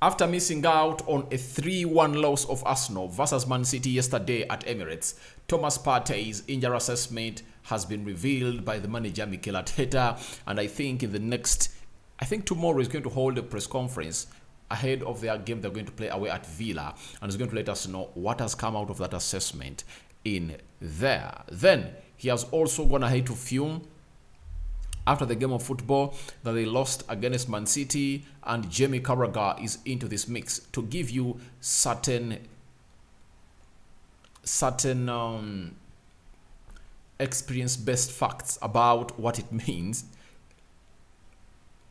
After missing out on a 3-1 loss of Arsenal versus Man City yesterday at Emirates, Thomas Partey's injury assessment has been revealed by the manager Mikel Arteta, and I think tomorrow is going to hold a press conference ahead of their game they're going to play away at Villa, and is going to let us know what has come out of that assessment in there. Then he has also gone ahead to fume after the game of football that they lost against Man City, and Carragher is into this mix to give you certain experience-based facts about what it means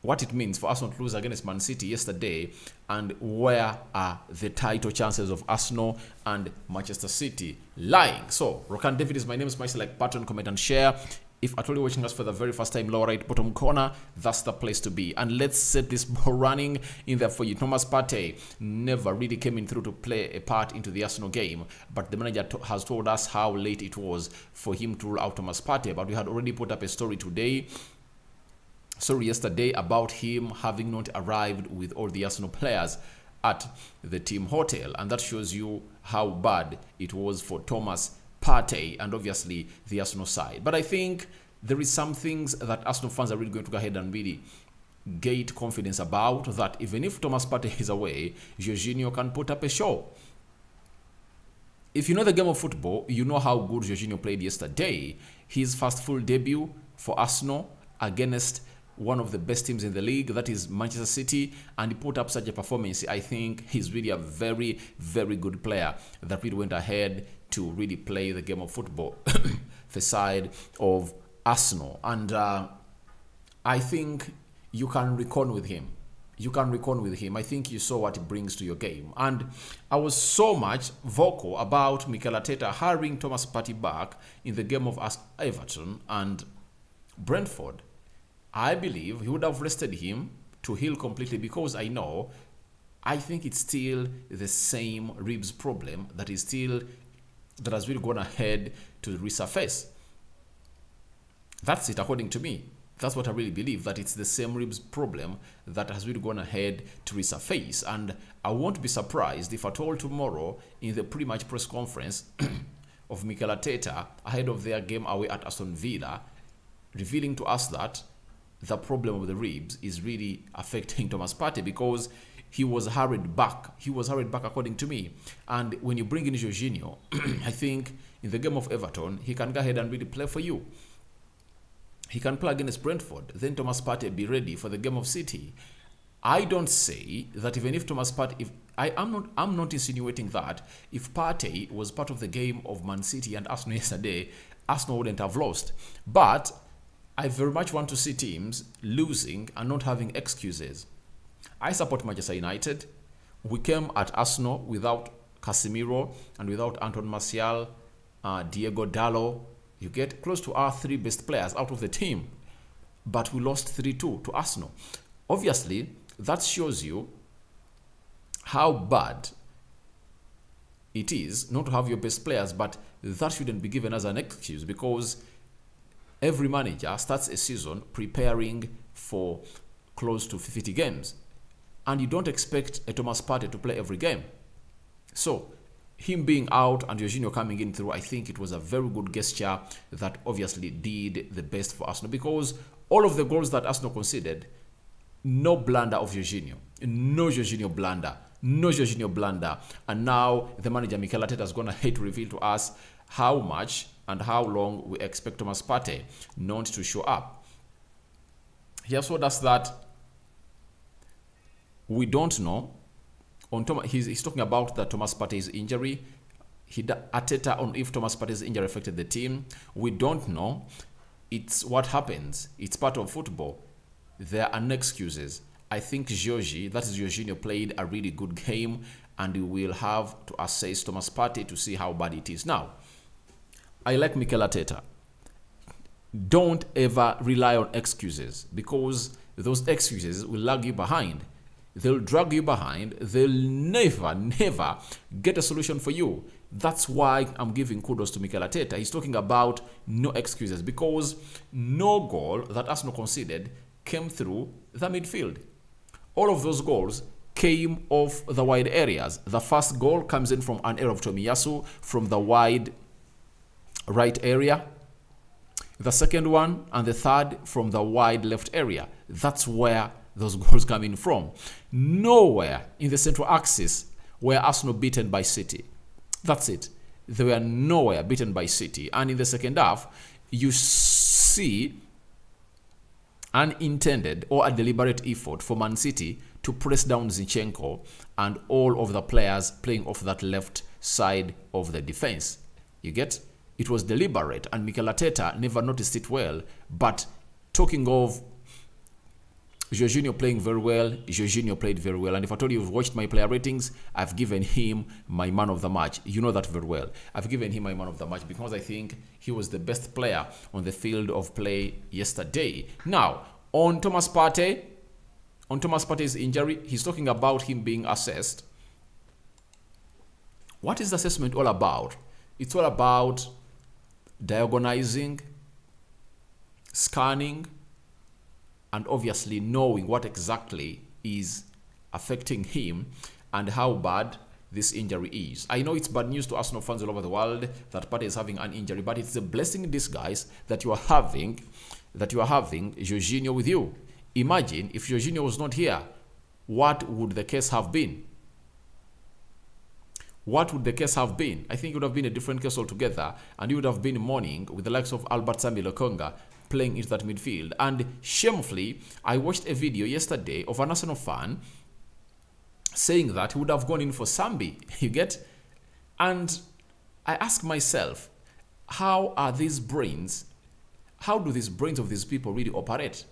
for Arsenal to lose against Man City yesterday, and where are the title chances of Arsenal and Manchester City lying. So, Rokani David is my name. Smash the like button, comment and share. If at all you're watching us for the very first time, lower right bottom corner, that's the place to be. And let's set this ball running in there for you. Thomas Partey never really came in through to play a part into the Arsenal game, but the manager has told us how late it was for him to rule out Thomas Partey. But we had already put up a story yesterday about him having not arrived with all the Arsenal players at the team hotel, and that shows you how bad it was for Thomas Partey and obviously the Arsenal side. But I think there is some things that Arsenal fans are really going to go ahead and really gate confidence about, that even if Thomas Partey is away, Jorginho can put up a show. If you know the game of football, you know how good Jorginho played yesterday. His first full debut for Arsenal against one of the best teams in the league, that is Manchester City, and he put up such a performance. I think he's really a very, very good player that really went ahead to really play the game of football the side of Arsenal. And I think you can reckon with him. I think you saw what it brings to your game. And I was so much vocal about Mikel Arteta hiring Thomas Partey back in the game of Everton and Brentford. I believe he would have rested him to heal completely, because I think it's still the same ribs problem that has really gone ahead to resurface. That's it, according to me. That's what I really believe, that it's the same ribs problem that has really gone ahead to resurface. And I won't be surprised if at all tomorrow in the pre-match press conference of Mikel Arteta ahead of their game away at Aston Villa, revealing to us that the problem with the ribs is really affecting Thomas Partey, because he was hurried back. According to me. And when you bring in Jorginho, I think in the game of Everton, he can go ahead and really play for you. He can play against Brentford. Then Thomas Partey be ready for the game of City. I don't say that even if Thomas Partey, I'm not insinuating that if Partey was part of the game of Man City and Arsenal yesterday, Arsenal wouldn't have lost. But I very much want to see teams losing and not having excuses. I support Manchester United. We came at Arsenal without Casemiro and without Anton Martial, Diego Dallo. You get close to our 3 best players out of the team. But we lost 3-2 to Arsenal. Obviously, that shows you how bad it is not to have your best players, but that shouldn't be given as an excuse, because every manager starts a season preparing for close to 50 games. And you don't expect a Thomas Partey to play every game. So, him being out and Jorginho coming in through, I think it was a very good gesture that obviously did the best for Arsenal, because all of the goals that Arsenal conceded, no blunder of Jorginho. No Jorginho blunder. And now the manager Mikel Arteta is going to hate to reveal to us how much and how long we expect Thomas Partey not to show up. He has told us that we don't know. He's talking about the Thomas Partey's injury. Arteta on if Thomas Partey's injury affected the team. We don't know. It's what happens. It's part of football. There are no excuses. I think Jorginho played a really good game, and we will have to assess Thomas Partey to see how bad it is. Now, I like Mikel Arteta. Don't ever rely on excuses, because those excuses will lag you behind. They'll drag you behind. They'll never get a solution for you. That's why I'm giving kudos to Mikel Arteta. He's talking about no excuses, because no goal that Arsenal conceded came through the midfield. All of those goals came off the wide areas. The first goal comes in from an error of Tomiyasu from the wide right area. The second one and the third from the wide left area. That's where those goals come in from. Nowhere in the central axis were Arsenal beaten by City. That's it. They were nowhere beaten by City. And in the second half, you see an intended or a deliberate effort for Man City to press down Zinchenko and all of the players playing off that left side of the defense. You get? It was deliberate, and Mikel Arteta never noticed it well. But talking of Jorginho playing very well, Jorginho played very well. And if I told you you've watched my player ratings, I've given him my man of the match. You know that very well. I've given him my man of the match because I think he was the best player on the field of play yesterday. Now, on Thomas Partey's injury, he's talking about him being assessed. What is the assessment all about? It's all about diagonizing, scanning, and obviously knowing what exactly is affecting him and how bad this injury is. I know it's bad news to Arsenal fans all over the world that Partey is having an injury, but it's a blessing in disguise that you are having Jorginho with you. Imagine if Jorginho was not here, what would the case have been? What would the case have been? I think it would have been a different case altogether, and you would have been mourning with the likes of Albert Sambi Lokonga playing into that midfield. And shamefully, I watched a video yesterday of an Arsenal fan saying that he would have gone in for Sambi. You get? And I ask myself, how do these brains of these people really operate?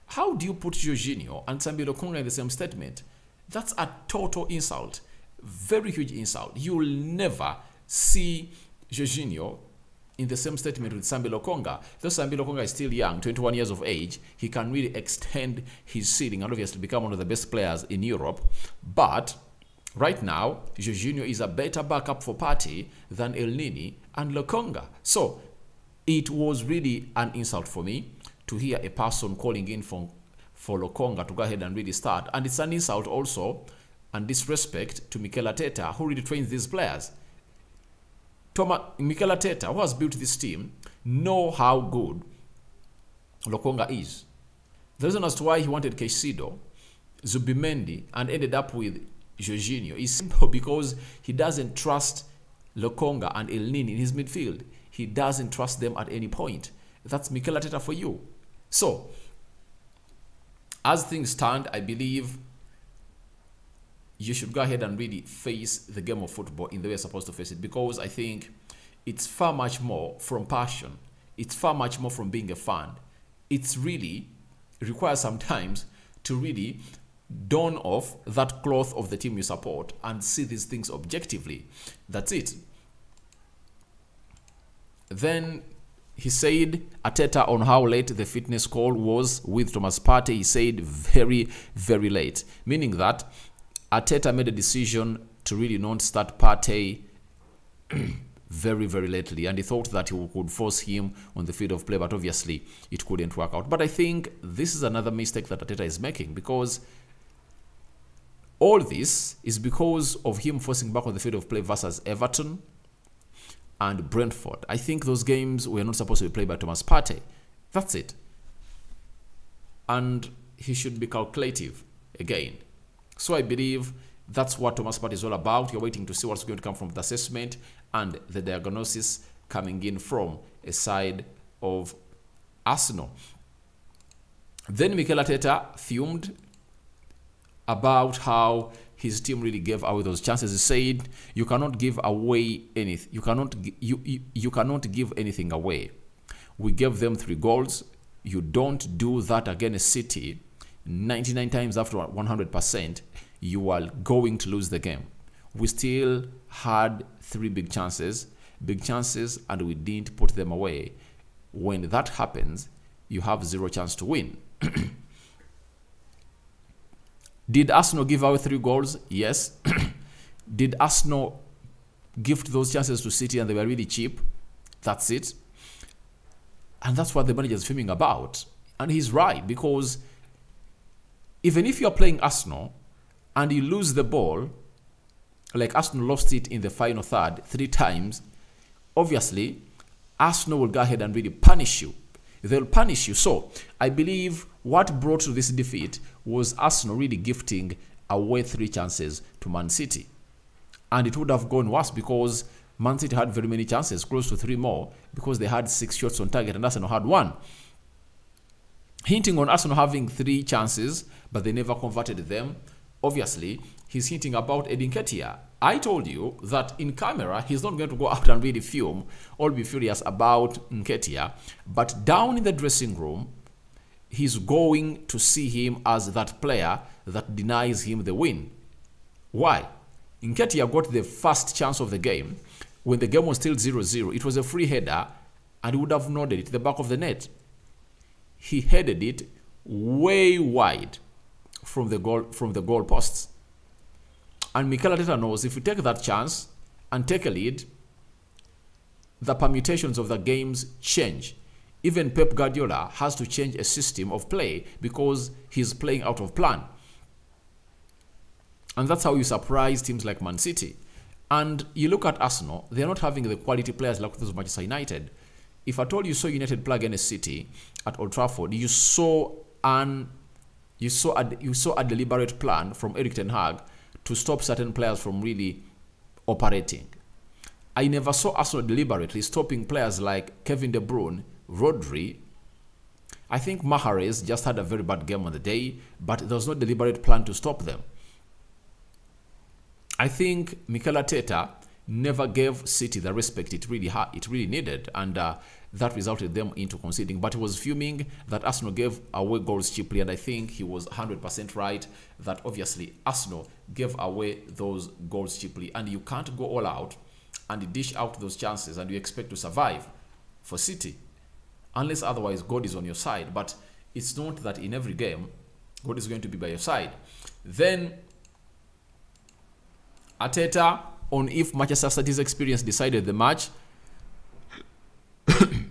How do you put Jorginho and Sambi Lokonga in the same statement? That's a total insult. Very huge insult. You will never see Jorginho in the same statement with Sambi Lokonga. Though Sambi Lokonga is still young, 21 years of age, he can really extend his ceiling and obviously become one of the best players in Europe. But right now, Jorginho is a better backup for Partey than El Nini and Lokonga. So it was really an insult for me to hear a person calling in for Lokonga to go ahead and really start. And it's an insult also and disrespect to Mikel Arteta, who really trains these players. Mikel Arteta, who has built this team, know how good Lokonga is. The reason as to why he wanted Caicedo, Zubimendi, and ended up with Jorginho is simple because he doesn't trust Lokonga and El Nini in his midfield. He doesn't trust them at any point. That's Mikel Arteta for you. So, as things stand, I believe you should go ahead and really face the game of football in the way you're supposed to face it, because I think it's far much more from passion. It's far much more from being a fan. It's really requires sometimes to really don off that cloth of the team you support and see these things objectively. That's it. Then he said Arteta on how late the fitness call was with Thomas Partey. He said very, very late, meaning that Arteta made a decision to really not start Partey very, very lately, and he thought that he could force him on the field of play, but obviously it couldn't work out. But I think this is another mistake that Arteta is making, because all this is because of him forcing back on the field of play versus Everton and Brentford. I think those games were not supposed to be played by Thomas Partey. That's it. And he should be calculative again. So I believe that's what Thomas Partey is all about. You're waiting to see what's going to come from the assessment and the diagnosis coming in from a side of Arsenal. Then Mikel Arteta fumed about how his team really gave away those chances. He said, "You cannot give away anything. You cannot give anything away. We gave them 3 goals. You don't do that against City. 99 times after 100%, you are going to lose the game. We still had 3 big chances, and we didn't put them away. When that happens, you have 0 chance to win." Did Arsenal give away 3 goals? Yes. Did Arsenal gift those chances to City and they were really cheap? That's it. And that's what the manager is filming about. And he's right, because even if you're playing Arsenal and you lose the ball, like Arsenal lost it in the final third 3 times, obviously, Arsenal will go ahead and really punish you. They'll punish you. So, I believe what brought to this defeat was Arsenal really gifting away 3 chances to Man City. And it would have gone worse because Man City had very many chances, close to 3 more, because they had 6 shots on target and Arsenal had 1. Hinting on Arsenal having 3 chances, but they never converted them. Obviously, he's hinting about Edin Nketiah. I told you that in camera, he's not going to go out and really fume or be furious about Nketiah. But down in the dressing room, he's going to see him as that player that denies him the win. Why? Nketiah got the first chance of the game when the game was still 0-0. It was a free header, and he would have nodded it to the back of the net. He headed it way wide from the goal posts. And Mikel Arteta knows if you take that chance and take a lead, the permutations of the games change. Even Pep Guardiola has to change a system of play because he's playing out of plan. And that's how you surprise teams like Man City. And you look at Arsenal, they're not having the quality players like those of Manchester United. If at all you saw United play against City at Old Trafford, you saw a deliberate plan from Erik ten Hag to stop certain players from really operating. I never saw Arsenal deliberately stopping players like Kevin De Bruyne, Rodri. I think Mahrez just had a very bad game on the day, but there was no deliberate plan to stop them. I think Mikel Arteta never gave City the respect it really needed, and that resulted them into conceding. But he was fuming that Arsenal gave away goals cheaply, and I think he was 100% right that obviously Arsenal gave away those goals cheaply, and you can't go all out and dish out those chances and you expect to survive for City, unless otherwise God is on your side. But it's not that in every game God is going to be by your side. Then Arteta, on if Manchester City's experience decided the match,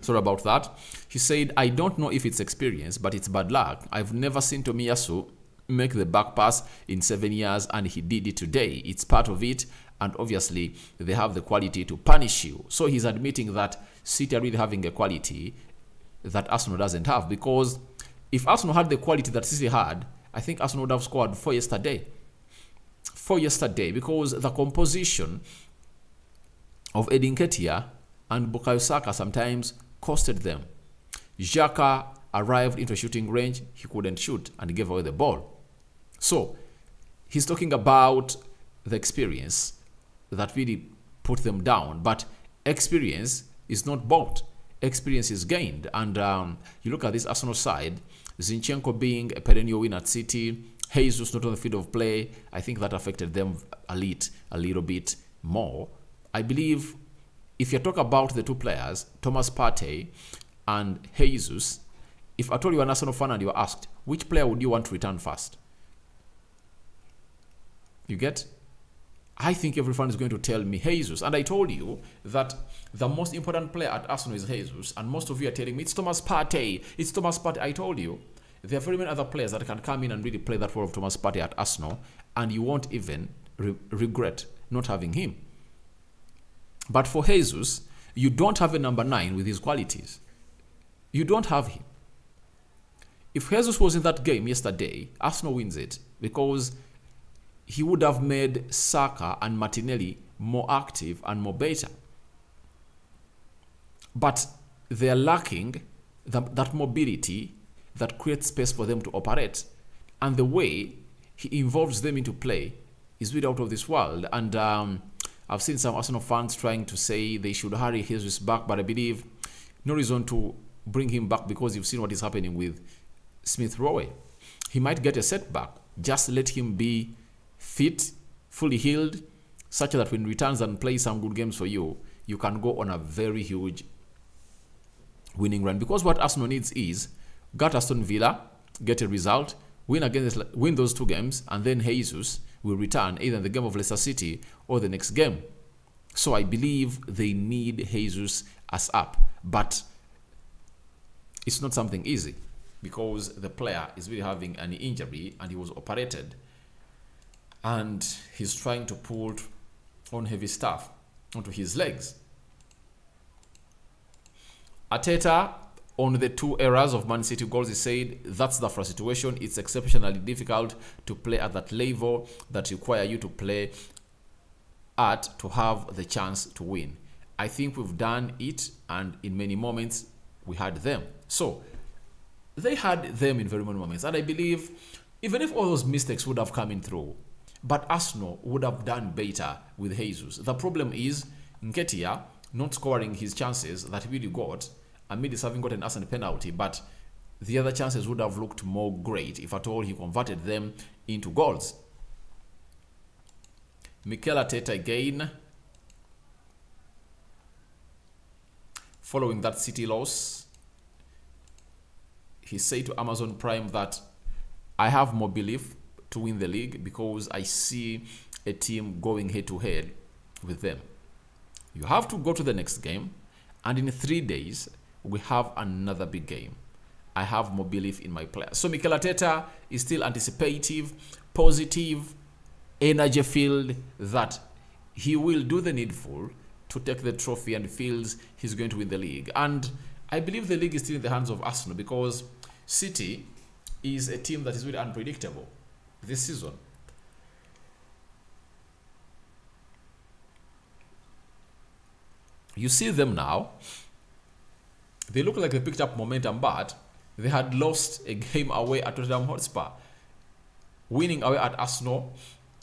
sorry about that, he said, I don't know if it's experience, but it's bad luck. I've never seen Tomiyasu make the back pass in 7 years, and he did it today. It's part of it, and obviously they have the quality to punish you. So he's admitting that City are really having a quality that Arsenal doesn't have, because if Arsenal had the quality that City had, I think Arsenal would have scored 4 yesterday. 4 yesterday, because the composition of Edin Nketiah and Bukayo Saka sometimes costed them. Xhaka arrived into shooting range, he couldn't shoot and gave away the ball. So he's talking about the experience that really put them down, but experience is not bought. Experience is gained. And you look at this Arsenal side, Zinchenko being a perennial win at City, Jesus not on the field of play, I think that affected them a little bit more. I believe if you talk about the 2 players, Thomas Partey and Jesus, if at all you're an Arsenal fan and you're asked, which player would you want to return first? You get? I think every fan is going to tell me Jesus. And I told you that the most important player at Arsenal is Jesus. And most of you are telling me, it's Thomas Partey. It's Thomas Partey. I told you. There are very many other players that can come in and really play that role of Thomas Partey at Arsenal, and you won't even regret not having him. But for Jesus, you don't have a number 9 with his qualities. You don't have him. If Jesus was in that game yesterday, Arsenal wins it, because he would have made Saka and Martinelli more active and more better. But they're lacking that mobility that creates space for them to operate. And the way he involves them into play is really out of this world. And I've seen some Arsenal fans trying to say they should hurry Jesus back, but I believe no reason to bring him back, because you've seen what is happening with Smith Rowe. He might get a setback. Just let him be fit, fully healed, such that when he returns and plays some good games for you, you can go on a very huge winning run. Because what Arsenal needs is get Aston Villa, get a result, win those 2 games, and then Jesus will return either in the game of Leicester City or the next game. So I believe they need Jesus as up, but it's not something easy because the player is really having an injury and he was operated. and he's trying to pull on heavy stuff onto his legs. Arteta, on the 2 errors of Man City goals, he said that's the first situation. It's exceptionally difficult to play at that level that require you to play at to have the chance to win. I think we've done it, and in many moments we had them. So they had them in very many moments, and I believe even if all those mistakes would have come in through, but Arsenal would have done better with Jesus. The problem is Nketiah not scoring his chances that he really got, amid his having got an Arsenal penalty, but the other chances would have looked more great if at all he converted them into goals. Mikel Arteta again, following that City loss, he said to Amazon Prime that I have more belief to win the league because I see a team going head to head with them. You have to go to the next game, and in 3 days we have another big game. I have more belief in my players. So Mikel Arteta is still anticipative, positive, energy filled that he will do the needful to take the trophy, and feels he's going to win the league. And I believe the league is still in the hands of Arsenal because City is a team that is really unpredictable this season. You see them now, they look like they picked up momentum, but they had lost a game away at Tottenham Hotspur. Winning away at Arsenal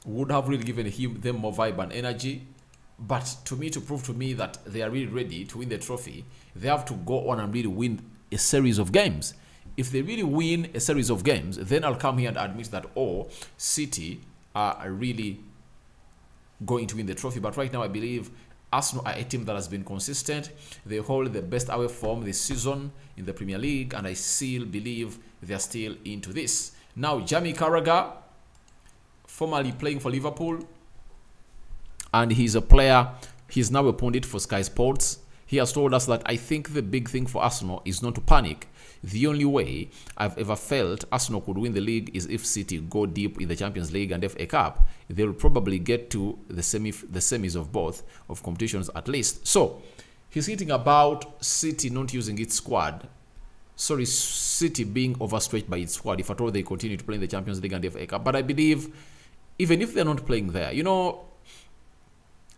would have really given them more vibe and energy. But to prove to me that they are really ready to win the trophy, they have to go on and really win a series of games. If they really win a series of games, then I'll come here and admit that, oh, City are really going to win the trophy. But right now, I believe Arsenal are a team that has been consistent. They hold the best away form this season in the Premier League, and I still believe they are still into this. Now, Jamie Carragher, formerly playing for Liverpool, and he's a player, he's now a pundit for Sky Sports. He has told us that I think the big thing for Arsenal is not to panic. The only way I've ever felt Arsenal could win the league is if City go deep in the Champions League and FA Cup. They'll probably get to the semis of both of competitions at least. So he's hitting about City not using its squad. Sorry, City being overstretched by its squad if at all they continue to play in the Champions League and the FA Cup. But I believe even if they're not playing there, you know,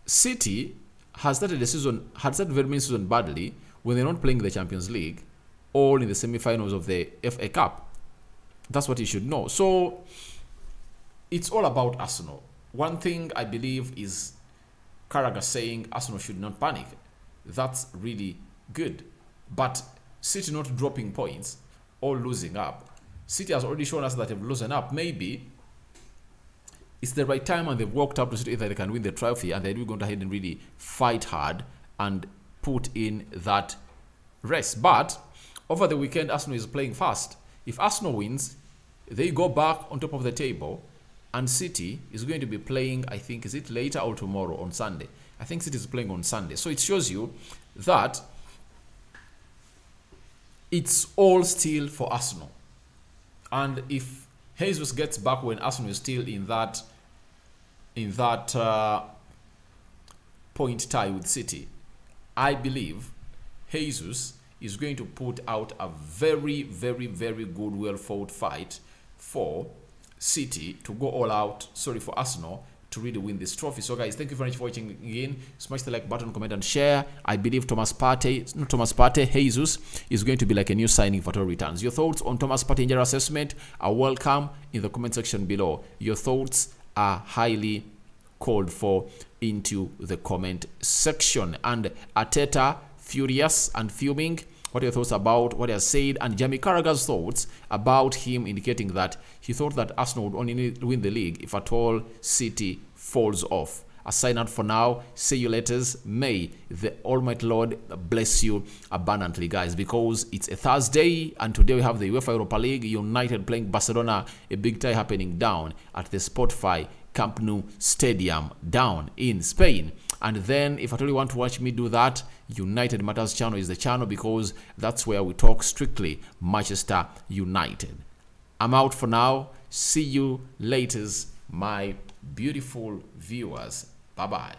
City has started the season, had started very many season badly when they're not playing in the Champions League or in the semi-finals of the FA Cup. That's what you should know. So it's all about Arsenal. One thing I believe is Carragher saying Arsenal should not panic. That's really good. But City not dropping points or losing up. City has already shown us that they've loosened up. Maybe it's the right time and they've walked up to see if they can win the trophy, and they're going to go ahead and really fight hard and put in that race. But over the weekend, Arsenal is playing fast. If Arsenal wins, they go back on top of the table, and City is going to be playing, I think, is it later or tomorrow on Sunday? I think City is playing on Sunday. So it shows you that it's all still for Arsenal. And if Jesus gets back when Arsenal is still in that point tie with City, I believe Jesus is going to put out a very, very, very good, well-fought fight for City to go all out, for Arsenal to really win this trophy. So guys, thank you very much for watching again. Smash the like button, comment and share. I believe Jesus is going to be like a new signing for total returns. Your thoughts on Thomas Partey injury assessment are welcome in the comment section below. Your thoughts are highly called for into the comment section. And Arteta, furious and fuming. What are your thoughts about what he has said? And Jamie Carragher's thoughts about him indicating that he thought that Arsenal would only win the league if at all City falls off. A sign out for now. See you later. May the Almighty Lord bless you abundantly, guys, because it's a Thursday and today we have the UEFA Europa League, United playing Barcelona, a big tie happening down at the Spotify Camp Nou Stadium down in Spain. And then if at all you want to watch me do that, United Matters channel is the channel, because that's where we talk strictly Manchester United. I'm out for now. See you later, my beautiful viewers. Bye bye.